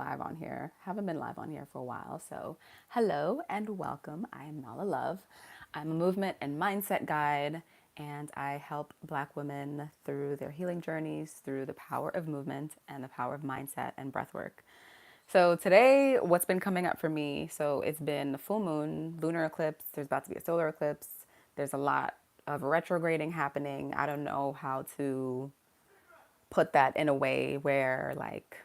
live on here. Haven't been live on here for a while. So, hello and welcome. I am Nala Love. I'm a movement and mindset guide, and I help Black women through their healing journeys through the power of movement and the power of mindset and breath work. So, today, what's been coming up for me? So, it's been the full moon, lunar eclipse, there's about to be a solar eclipse, there's a lot of retrograding happening. I don't know how to put that in a way where like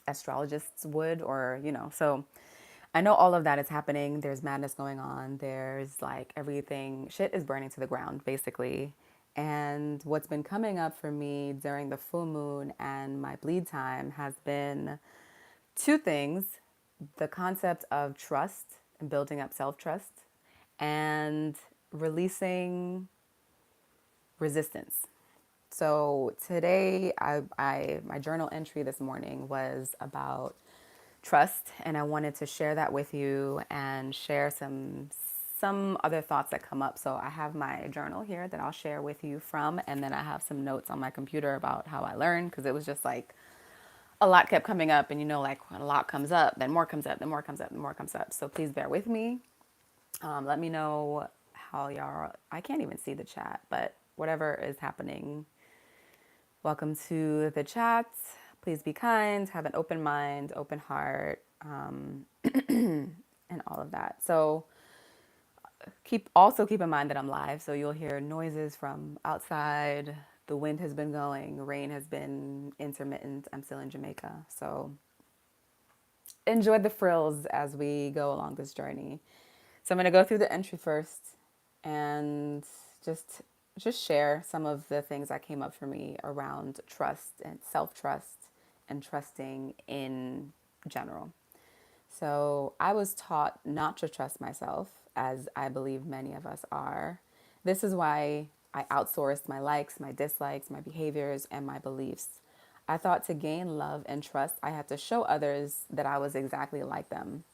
astrologists would, or so I know all of that is happening. There's madness going on. There's like everything, shit is burning to the ground basically. And what's been coming up for me during the full moon and my bleed time has been two things: the concept of trust and building up self-trust, and releasing resistance. So today, my journal entry this morning was about trust, and I wanted to share that with you and share some other thoughts that come up. So I have my journal here that I'll share with you from, and then I have some notes on my computer about how I learned, because it was just like a lot kept coming up, and like when a lot comes up, then more comes up, then more comes up, then more comes up. So please bear with me. Let me know how y'all. I can't even see the chat, but whatever is happening, welcome to the chat. Please be kind, have an open mind, open heart, and all of that. So keep in mind that I'm live, so you'll hear noises from outside. The wind has been going, rain has been intermittent. I'm still in Jamaica, so enjoy the frills as we go along this journey. So I'm going to go through the entry first and just just share some of the things that came up for me around trust and self-trust and trusting in general. So I was taught not to trust myself, as I believe many of us are. This is why I outsourced my likes, my dislikes, my behaviors, and my beliefs. I thought to gain love and trust, I had to show others that I was exactly like them,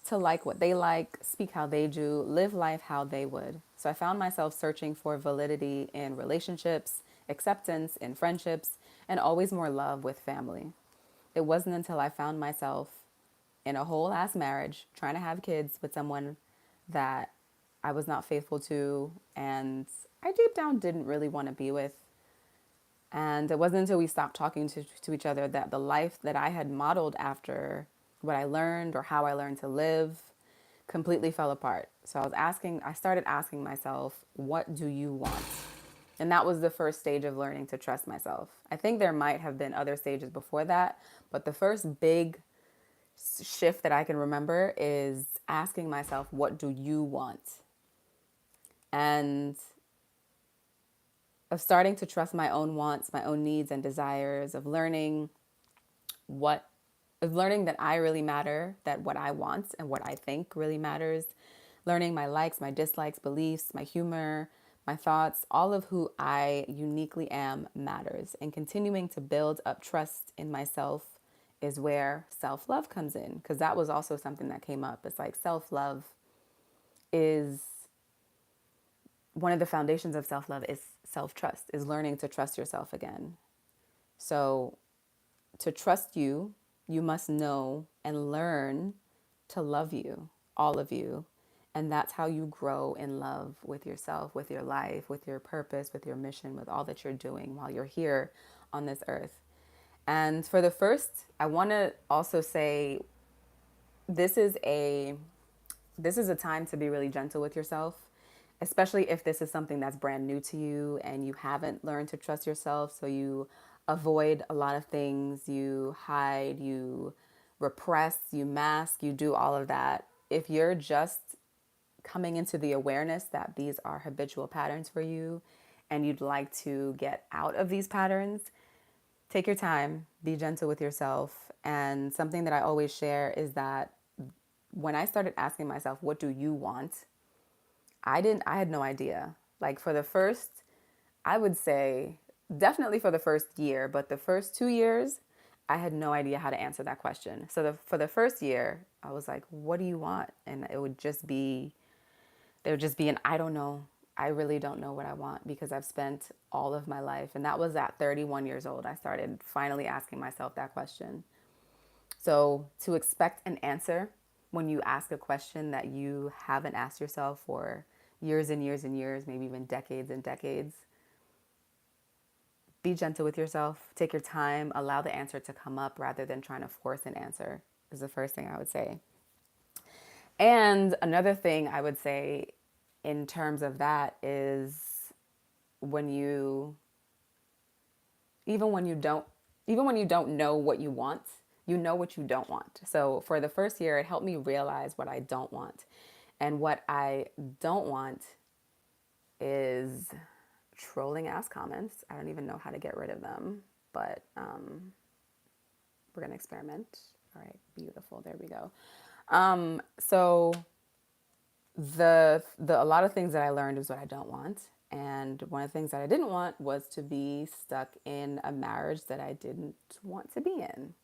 to like what they like, speak how they do, live life how they would. So I found myself searching for validity in relationships, acceptance in friendships, and always more love with family. It wasn't until I found myself in a whole ass marriage trying to have kids with someone that I was not faithful to, and I deep down didn't really want to be with. And it wasn't until we stopped talking to each other that the life that I had modeled after what I learned or how I learned to live completely fell apart. So I started asking myself, what do you want? And that was the first stage of learning to trust myself. I think there might have been other stages before that, but the first big shift that I can remember is asking myself, what do you want? And of starting to trust my own wants, my own needs and desires, what of learning that I really matter, that what I want and what I think really matters, learning my likes, my dislikes, beliefs, my humor, my thoughts, all of who I uniquely am matters. And continuing to build up trust in myself is where self-love comes in, because that was also something that came up. It's like self-love is one of the foundations of self-love is self-trust, is learning to trust yourself again. So to trust you, you must know and learn to love you, all of you. And that's how you grow in love with yourself, with your life, with your purpose, with your mission, with all that you're doing while you're here on this earth. And for the first, I want to also say this is a this is a time to be really gentle with yourself, especially if this is something that's brand new to you and you haven't learned to trust yourself. So you avoid a lot of things, you hide, you repress, you mask, you do all of that. If you're just coming into the awareness that these are habitual patterns for you and you'd like to get out of these patterns, take your time, be gentle with yourself. And something that I always share is that when I started asking myself, what do you want? I had no idea. Like for the first, I would say definitely for the first year, but the first 2 years, I had no idea how to answer that question. So for the first year, I was like, what do you want? And there would just be an I don't know. I really don't know what I want because I've spent all of my life, and that was at 31 years old. I started finally asking myself that question. So, to expect an answer when you ask a question that you haven't asked yourself for years and years and years, maybe even decades and decades, be gentle with yourself. Take your time. Allow the answer to come up rather than trying to force an answer, is the first thing I would say. And another thing I would say in terms of that is when you even when you don't even when you don't know what you want, you know what you don't want. So for the first year, it helped me realize what I don't want. And what I don't want is trolling ass comments. I don't even know how to get rid of them, but we're going to experiment. All right, beautiful. There we go. So the a lot of things that I learned is what I don't want. And one of the things that I didn't want was to be stuck in a marriage that I didn't want to be in.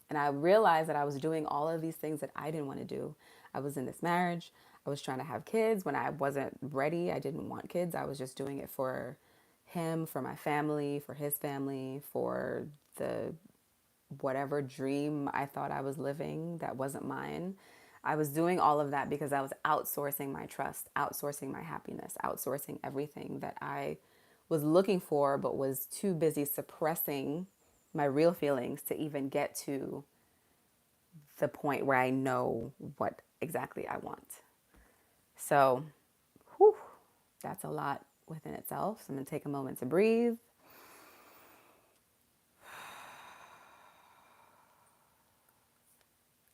And I realized that I was doing all of these things that I didn't want to do. I was in this marriage. I was trying to have kids when I wasn't ready. I didn't want kids. I was just doing it for him, for my family, for his family, for the whatever dream I thought I was living that wasn't mine. I was doing all of that because I was outsourcing my trust, outsourcing my happiness, outsourcing everything that I was looking for, but was too busy suppressing my real feelings to even get to the point where I know what exactly I want. So, whew, that's a lot within itself. So I'm going to take a moment to breathe.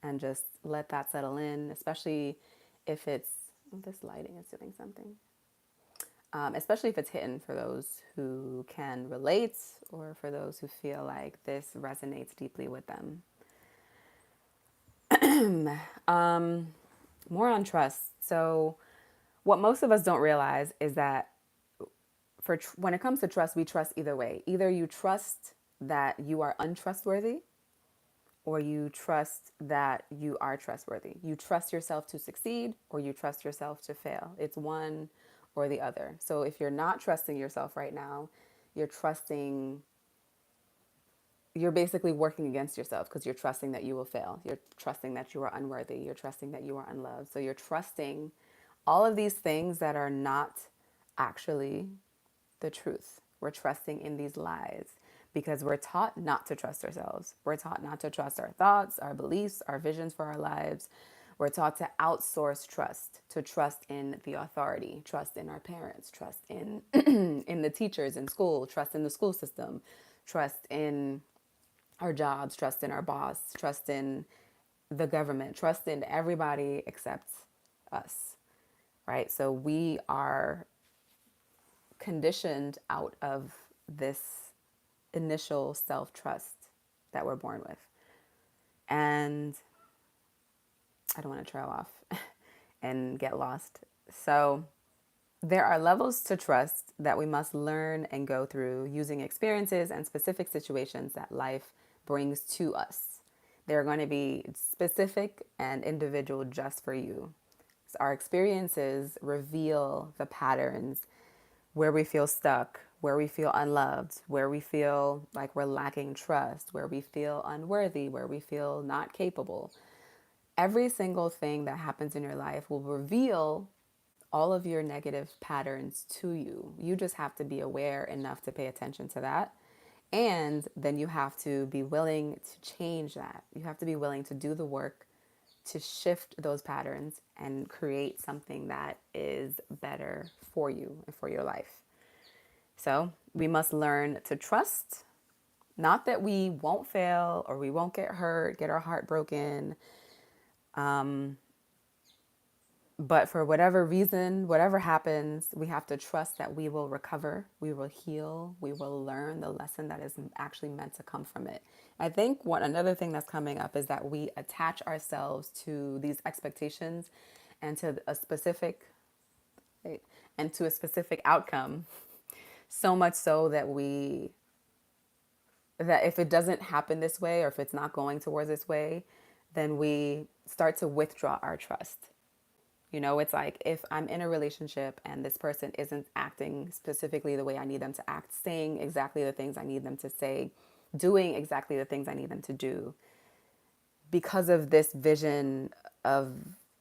And just let that settle in, especially if it's, this lighting is doing something. Especially if it's hidden for those who can relate or for those who feel like this resonates deeply with them. More on trust. So, what most of us don't realize is that when it comes to trust, we trust either way. Either you trust that you are untrustworthy, or you trust that you are trustworthy. You trust yourself to succeed, or you trust yourself to fail. It's one or the other. So if you're not trusting yourself right now, you're trusting, you're basically working against yourself because you're trusting that you will fail. You're trusting that you are unworthy. You're trusting that you are unloved. So you're trusting all of these things that are not actually the truth. We're trusting in these lies because we're taught not to trust ourselves. We're taught not to trust our thoughts, our beliefs, our visions for our lives. We're taught to outsource trust, to trust in the authority, trust in our parents, trust in in the teachers in school, trust in the school system, trust in our jobs, trust in our boss, trust in the government, trust in everybody except us, right? So we are conditioned out of this initial self-trust that we're born with. And I don't want to trail off and get lost. So there are levels to trust that we must learn and go through using experiences and specific situations that life brings to us. They're going to be specific and individual just for you. So our experiences reveal the patterns where we feel stuck, where we feel unloved, where we feel like we're lacking trust, where we feel unworthy, where we feel not capable. Every single thing that happens in your life will reveal all of your negative patterns to you. You just have to be aware enough to pay attention to that. And then you have to be willing to change that. You have to be willing to do the work to shift those patterns and create something that is better for you and for your life. So we must learn to trust, not that we won't fail or we won't get hurt, get our heart broken. But for whatever reason, whatever happens, we have to trust that we will recover, we will heal, we will learn the lesson that is actually meant to come from it. I think another thing that's coming up is that we attach ourselves to these expectations and to a specific right, and to a specific outcome, so much so that that if it doesn't happen this way or if it's not going towards this way, then we start to withdraw our trust. It's like if I'm in a relationship and this person isn't acting specifically the way I need them to act, saying exactly the things I need them to say, doing exactly the things I need them to do, because of this vision of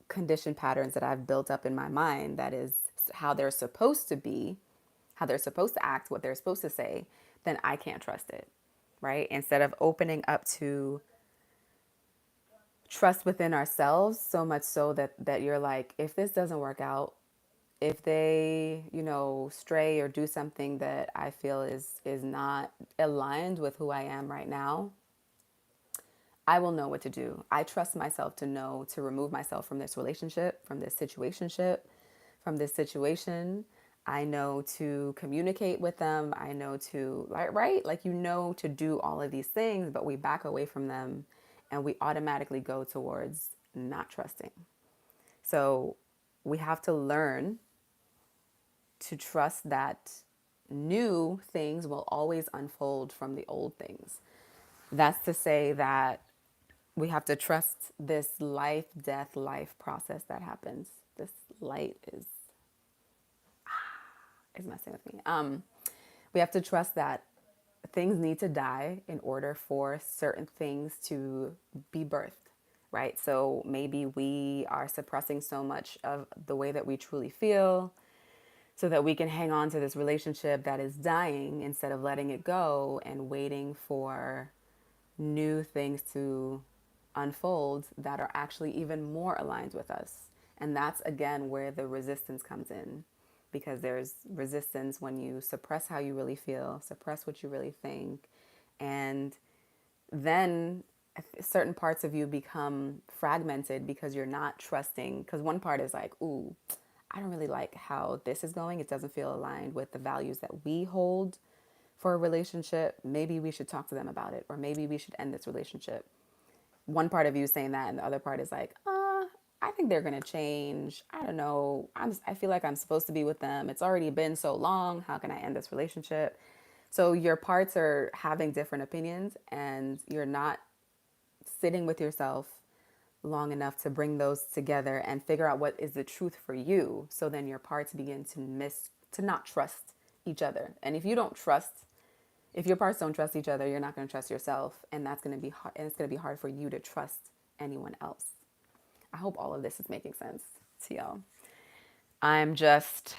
conditioned patterns that I've built up in my mind, that is how they're supposed to be, how they're supposed to act, what they're supposed to say, then I can't trust it, right? Instead of opening up to trust within ourselves, so much so that you're like, if this doesn't work out, if they, stray or do something that I feel is not aligned with who I am right now, I will know what to do. I trust myself to know to remove myself from this relationship, from this situationship, from this situation. I know to communicate with them. I know to, like, right? Like, to do all of these things, but we back away from them and we automatically go towards not trusting. So we have to learn to trust that new things will always unfold from the old things. That's to say that we have to trust this life, death, life process that happens. This light is messing with me. We have to trust that things need to die in order for certain things to be birthed, right? So maybe we are suppressing so much of the way that we truly feel so that we can hang on to this relationship that is dying instead of letting it go and waiting for new things to unfold that are actually even more aligned with us. And that's again where the resistance comes in, because there's resistance when you suppress how you really feel, suppress what you really think, and then certain parts of you become fragmented because you're not trusting. Because one part is like, ooh, I don't really like how this is going. It doesn't feel aligned with the values that we hold for a relationship. Maybe we should talk to them about it, or maybe we should end this relationship. One part of you is saying that, and the other part is like, I think they're gonna change. I don't know. I feel like I'm supposed to be with them. It's already been so long. How can I end this relationship? So your parts are having different opinions, and you're not sitting with yourself long enough to bring those together and figure out what is the truth for you. So then your parts begin to not trust each other. And if your parts don't trust each other, you're not going to trust yourself, and that's going to be hard, and it's going to be hard for you to trust anyone else. I hope all of this is making sense to y'all. I'm just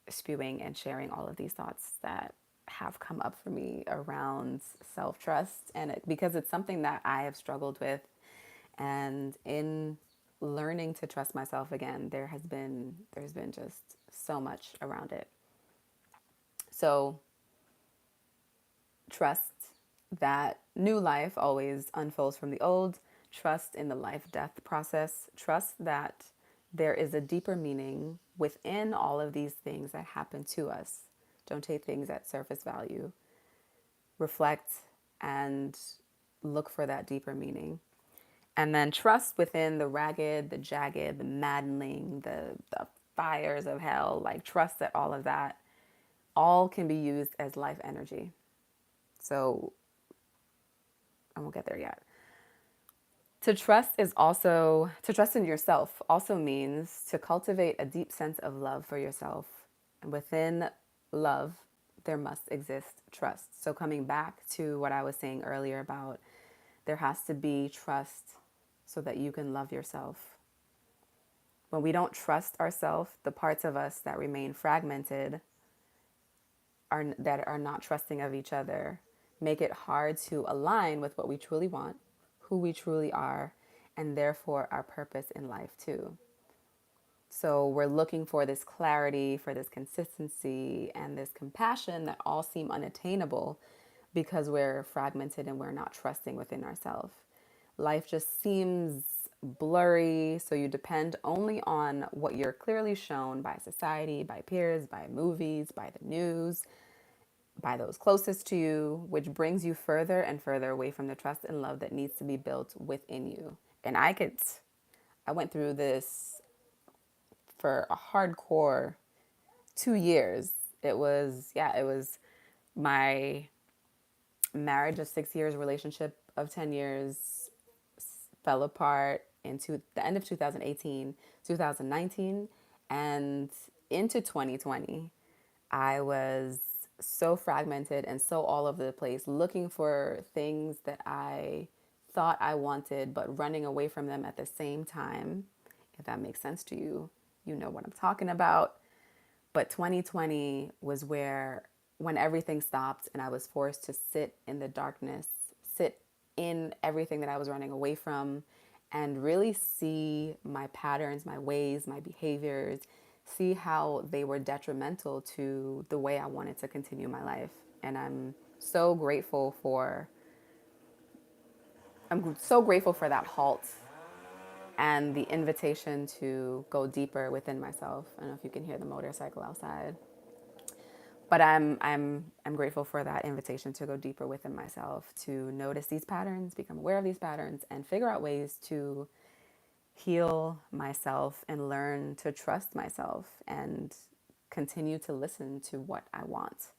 spewing and sharing all of these thoughts that have come up for me around self-trust, and because it's something that I have struggled with, and in learning to trust myself again, there's been just so much around it. So trust that new life always unfolds from the old. Trust in the life death process. Trust that there is a deeper meaning within all of these things that happen to us. Don't take things at surface value. Reflect and look for that deeper meaning. And then trust within the ragged, the jagged, the maddening, the fires of hell. Like, trust that all of that all can be used as life energy. So I won't get there yet. To trust in yourself also means to cultivate a deep sense of love for yourself. And within love, there must exist trust. So coming back to what I was saying earlier about there has to be trust so that you can love yourself. When we don't trust ourselves, the parts of us that remain fragmented that are not trusting of each other make it hard to align with what we truly want, who we truly are, and therefore our purpose in life too. So we're looking for this clarity, for this consistency, and this compassion that all seem unattainable because we're fragmented and we're not trusting within ourselves. Life just seems blurry, so you depend only on what you're clearly shown by society, by peers, by movies, by the news, by those closest to you, which brings you further and further away from the trust and love that needs to be built within you. And I went through this for a hardcore 2 years. It was my marriage of 6 years, relationship of 10 years fell apart. into the end of 2018, 2019, and into 2020. I was so fragmented and so all over the place, looking for things that I thought I wanted, but running away from them at the same time. If that makes sense to you, you know what I'm talking about. But 2020 was when everything stopped and I was forced to sit in the darkness, sit in everything that I was running away from, and really see my patterns, my ways, my behaviors, see how they were detrimental to the way I wanted to continue my life. And so grateful for I'm so grateful for that halt and the invitation to go deeper within myself. I don't know if you can hear the motorcycle outside, but I'm grateful for that invitation to go deeper within myself, to notice these patterns, become aware of these patterns, and figure out ways to heal myself and learn to trust myself and continue to listen to what I want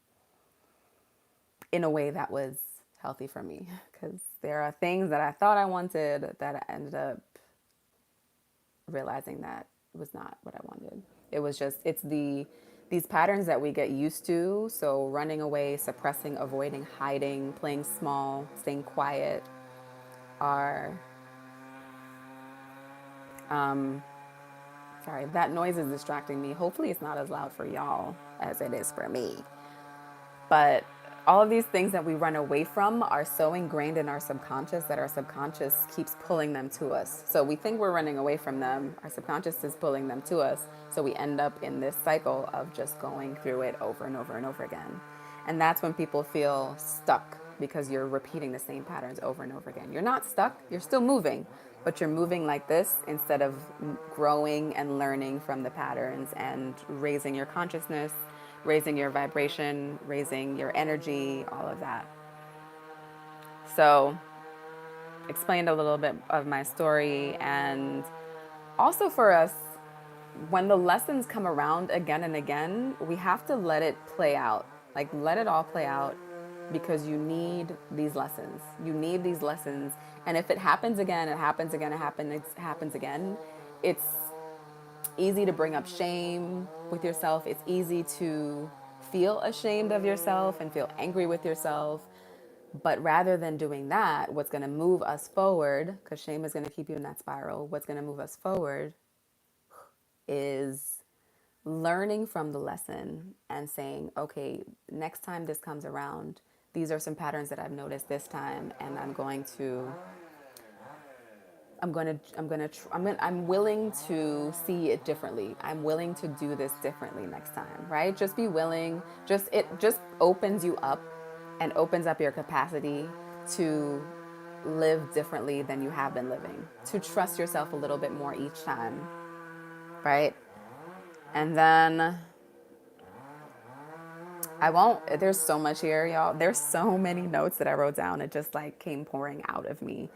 in a way that was healthy for me. Because there are things that I thought I wanted that I ended up realizing that was not what I wanted. It was just, these patterns that we get used to. So running away, suppressing, avoiding, hiding, playing small, staying quiet are, sorry, that noise is distracting me. Hopefully it's not as loud for y'all as it is for me. But all of these things that we run away from are so ingrained in our subconscious that our subconscious keeps pulling them to us. So we think we're running away from them. Our subconscious is pulling them to us. So we end up in this cycle of just going through it over and over and over again. And that's when people feel stuck because you're repeating the same patterns over and over again. You're not stuck, you're still moving, but you're moving like this instead of growing and learning from the patterns and raising your consciousness, raising your vibration, raising your energy, all of that. So, explained a little bit of my story, and also for us, when the lessons come around again and again, we have to let it play out. Like, let it all play out because you need these lessons. You need these lessons. And if it happens again, it happens again, it happens again, it's easy to bring up shame with yourself. It's easy to feel ashamed of yourself and feel angry with yourself. But rather than doing that, what's going to move us forward, because shame is going to keep you in that spiral, what's going to move us forward is learning from the lesson and saying, okay, next time this comes around, these are some patterns that I've noticed this time, and I'm willing to see it differently. I'm willing to do this differently next time, right? Just be willing. It just opens you up and opens up your capacity to live differently than you have been living, to trust yourself a little bit more each time, right? And then there's so much here, y'all. There's so many notes that I wrote down. It just like came pouring out of me.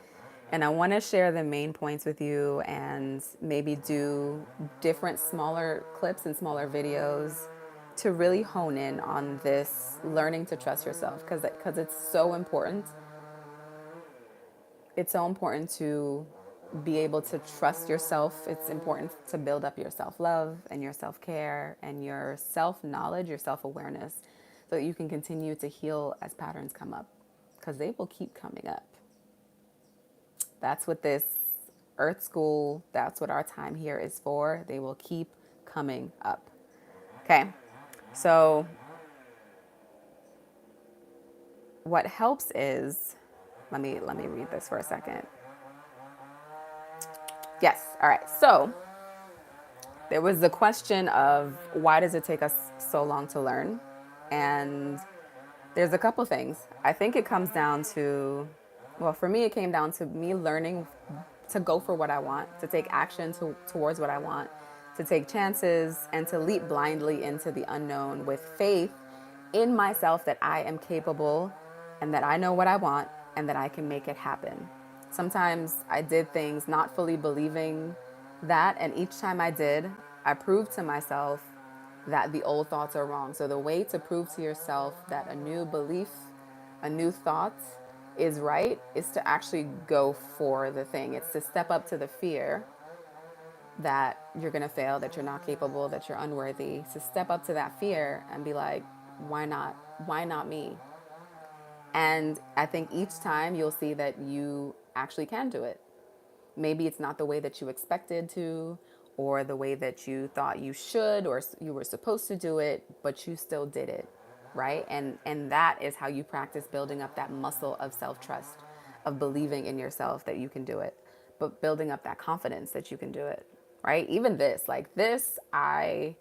And I want to share the main points with you and maybe do different smaller clips and smaller videos to really hone in on this learning to trust yourself, because it's so important. It's so important to be able to trust yourself. It's important to build up your self-love and your self-care and your self-knowledge, your self-awareness, so that you can continue to heal as patterns come up, because they will keep coming up. That's what this Earth School, that's what our time here is for. They will keep coming up. Okay, so what helps is, let me read this for a second. Yes, all right. So there was the question of why does it take us so long to learn? And there's a couple things. I think it comes down to, well, for me, it came down to me learning to go for what I want, to take action towards what I want, to take chances, and to leap blindly into the unknown with faith in myself that I am capable and that I know what I want and that I can make it happen. Sometimes I did things not fully believing that, and each time I did, I proved to myself that the old thoughts are wrong. So the way to prove to yourself that a new belief, a new thought is right is to actually go for the thing. It's to step up to the fear that you're going to fail, that you're not capable, that you're unworthy. To step up to that fear and be like, why not? Why not me? And I think each time you'll see that you actually can do it. Maybe it's not the way that you expected to, or the way that you thought you should, or you were supposed to do it, but you still did it, right? And that is how you practice building up that muscle of self-trust, of believing in yourself that you can do it, but building up that confidence that you can do it, right? Even this, like this, I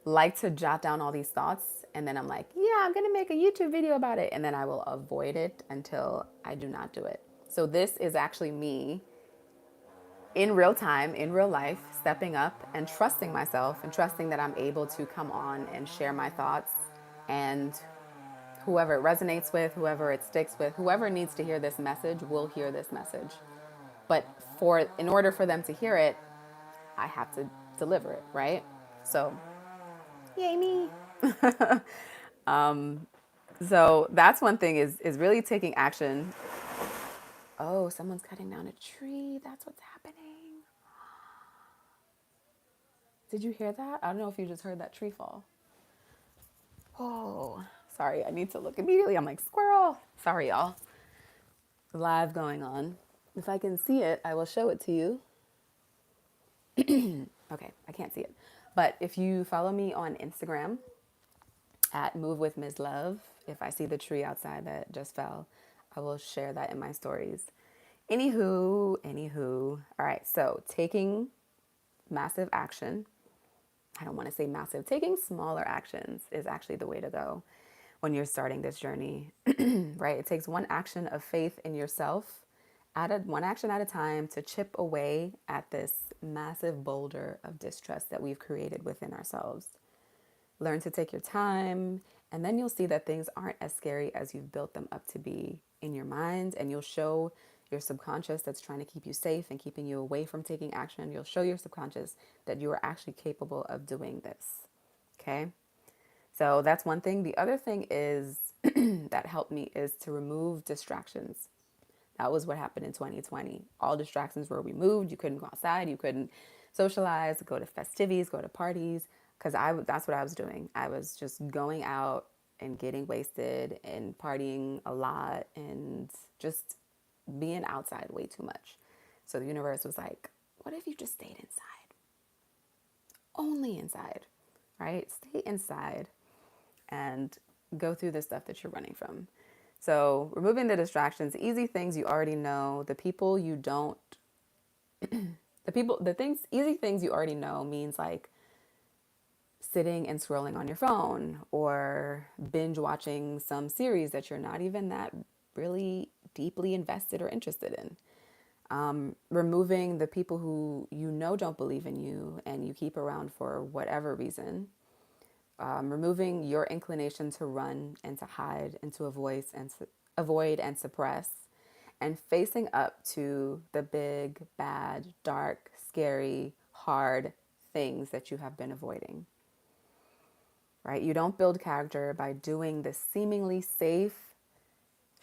like to jot down all these thoughts, and then I'm like, yeah, I'm gonna make a YouTube video about it, and then I will avoid it until I do not do it. So this is actually me in real time, in real life, stepping up and trusting myself and trusting that I'm able to come on and share my thoughts. And whoever it resonates with, whoever it sticks with, whoever needs to hear this message will hear this message. But in order for them to hear it, I have to deliver it, right? So, yay me. So that's one thing is really taking action. Oh, someone's cutting down a tree. That's what's happening. Did you hear that? I don't know if you just heard that tree fall. Oh, sorry. I need to look immediately. I'm like, squirrel. Sorry, y'all. Live going on. If I can see it, I will show it to you. Okay, I can't see it. But if you follow me on Instagram at Move with Ms. Love, if I see the tree outside that just fell, I will share that in my stories. Anywho. All right, so taking massive action. I don't want to say massive. Taking smaller actions is actually the way to go when you're starting this journey, right? It takes one action of faith in yourself, one action at a time, to chip away at this massive boulder of distrust that we've created within ourselves. Learn to take your time, and then you'll see that things aren't as scary as you've built them up to be in your mind, and you'll show your subconscious that's trying to keep you safe and keeping you away from taking action. You'll show your subconscious that you are actually capable of doing this. Okay? So that's one thing. The other thing is that helped me is to remove distractions. That was what happened in 2020. All distractions were removed. You couldn't go outside. You couldn't socialize, go to festivities, go to parties, because that's what I was doing. I was just going out and getting wasted and partying a lot and just being outside way too much. So the universe was like, what if you just stayed inside? Only inside, right? Stay inside and go through the stuff that you're running from. So removing the distractions, easy things you already know, the people you don't, easy things you already know means like sitting and scrolling on your phone or binge watching some series that you're not even that really deeply invested or interested in. Removing the people who you know don't believe in you and you keep around for whatever reason. Removing your inclination to run and to hide and to avoid and suppress, and facing up to the big, bad, dark, scary, hard things that you have been avoiding. Right? You don't build character by doing the seemingly safe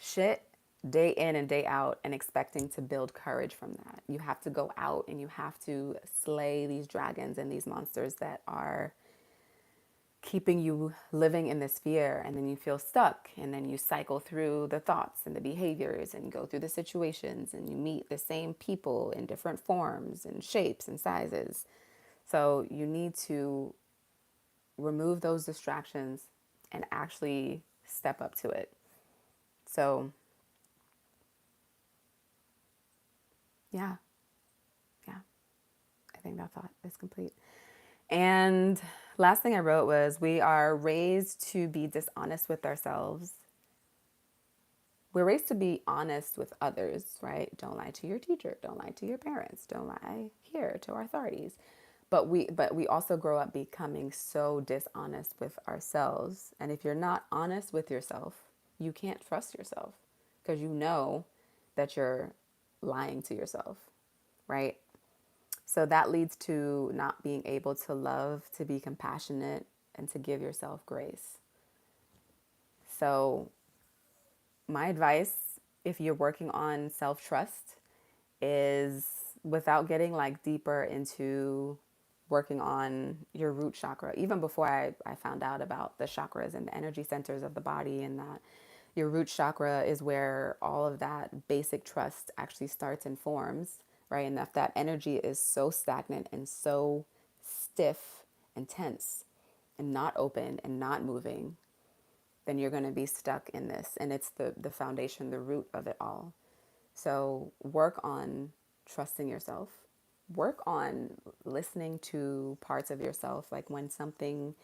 shit day in and day out and expecting to build courage from that. You have to go out and you have to slay these dragons and these monsters that are keeping you living in this fear, and then you feel stuck, and then you cycle through the thoughts and the behaviors and go through the situations and you meet the same people in different forms and shapes and sizes. So you need to remove those distractions and actually step up to it. So yeah, I think that thought is complete. And last thing I wrote was, we are raised to be dishonest with ourselves. We're raised to be honest with others, right? Don't lie to your teacher. Don't lie to your parents. Don't lie here to our authorities. But we also grow up becoming so dishonest with ourselves. And if you're not honest with yourself, you can't trust yourself because you know that you're lying to yourself, right? So that leads to not being able to love, to be compassionate, and to give yourself grace. So my advice if you're working on self-trust, is without getting like deeper into working on your root chakra. Even before I found out about the chakras and the energy centers of the body, and that your root chakra is where all of that basic trust actually starts and forms, right? And if that energy is so stagnant and so stiff and tense and not open and not moving, then you're going to be stuck in this. And it's the foundation, the root of it all. So work on trusting yourself. Work on listening to parts of yourself. Like when something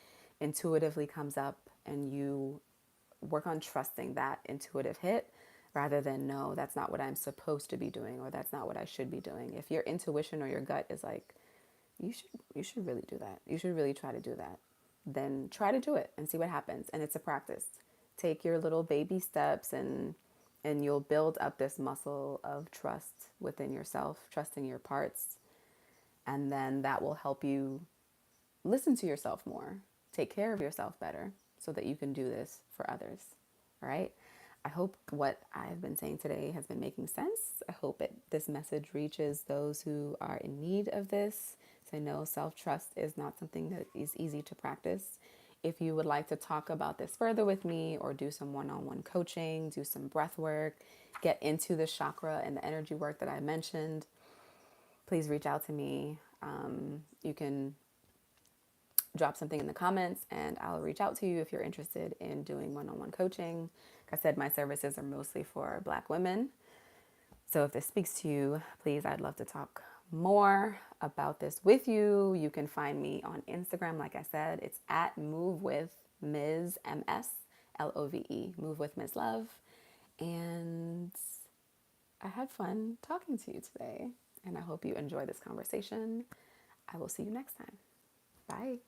intuitively comes up, and you work on trusting that intuitive hit rather than, no, that's not what I'm supposed to be doing, or that's not what I should be doing. If your intuition or your gut is like, you should really do that, you should really try to do that, then try to do it and see what happens. And it's a practice. Take your little baby steps, and you'll build up this muscle of trust within yourself, trusting your parts. And then that will help you listen to yourself more, take care of yourself better, so that you can do this for others. All right. I hope what I've been saying today has been making sense. I hope this message reaches those who are in need of this. So I know self-trust is not something that is easy to practice. If you would like to talk about this further with me, or do some one-on-one coaching, do some breath work, get into the chakra and the energy work that I mentioned, please reach out to me. You can drop something in the comments and I'll reach out to you if you're interested in doing one-on-one coaching. Like I said, my services are mostly for Black women. So if this speaks to you, please, I'd love to talk more about this with you. You can find me on Instagram. Like I said, it's at Move with Ms. MSLOVE, Move with Ms. Love. And I had fun talking to you today, and I hope you enjoy this conversation. I will see you next time. Bye.